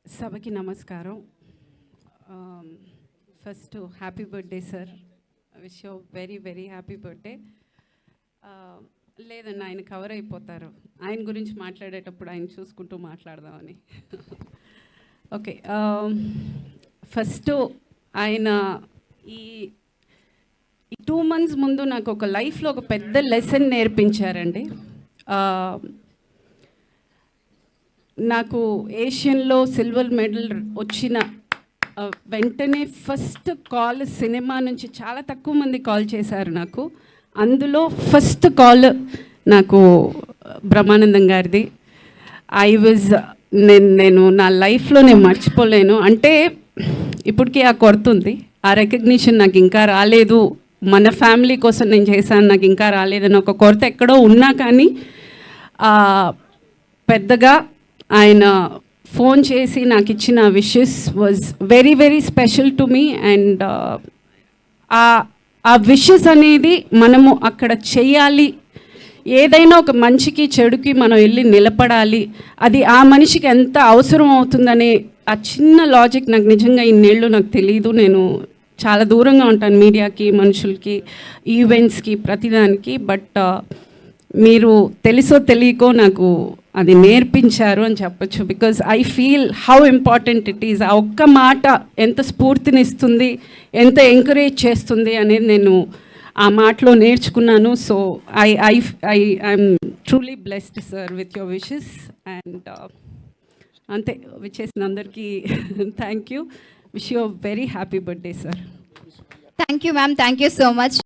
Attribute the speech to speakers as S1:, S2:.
S1: సభకి నమస్కారం. First happy birthday sir. Wish you very very happy birthday. లేదండి, ఆయన కవర్ అయిపోతారు. ఆయన గురించి మాట్లాడేటప్పుడు ఆయన చూసుకుంటూ మాట్లాడదామని. ఓకే, ఫస్ట్ ఆయన ఈ 2 months ముందు నాకు ఒక లైఫ్లో ఒక పెద్ద లెసన్ నేర్పించారండి. నాకు ఏషియన్లో సిల్వర్ మెడల్ వచ్చిన వెంటనే ఫస్ట్ కాల్ సినిమా నుంచి చాలా తక్కువ మంది కాల్ చేశారు నాకు. అందులో ఫస్ట్ కాల్ నాకు బ్రహ్మానందం గారిది. నేను నా లైఫ్లో నేను మర్చిపోలేను. అంటే ఇప్పటికీ ఆ కొరత ఉంది, ఆ రికగ్నిషన్ నాకు ఇంకా రాలేదు, మన ఫ్యామిలీ కోసం నేను చేశాను నాకు ఇంకా రాలేదని ఒక కొరత ఎక్కడో ఉన్నా కానీ పెద్దగా ఆయన ఫోన్ చేసి నాకు ఇచ్చిన wishes was very very special to me. And ఆ విషెస్ అనేది మనము అక్కడ చేయాలి, ఏదైనా ఒక మంచికి చెడుకి మనం వెళ్ళి నిలబడాలి, అది ఆ మనిషికి ఎంత అవసరం అవుతుందనే ఆ చిన్న లాజిక్ నాకు నిజంగా ఇన్నేళ్ళు నాకు తెలియదు. నేను చాలా దూరంగా ఉంటాను మీడియాకి, మనుషులకి, ఈవెంట్స్కి, ప్రతిదానికి. బట్ మీరు తెలుసో తెలియకో నాకు అది నేర్పించారు అని చెప్పచ్చు. Because I feel how important it is. ఆ ఒక్క మాట ఎంత స్ఫూర్తినిస్తుంది, ఎంత ఎంకరేజ్ చేస్తుంది అనేది నేను ఆ మాటలో నేర్చుకున్నాను. So I'm truly blessed sir with your wishes. And అంతే, విచ్చేసిన అందరికీ thank you. Wish you very happy birthday sir.
S2: Thank you, ma'am. Thank you so much.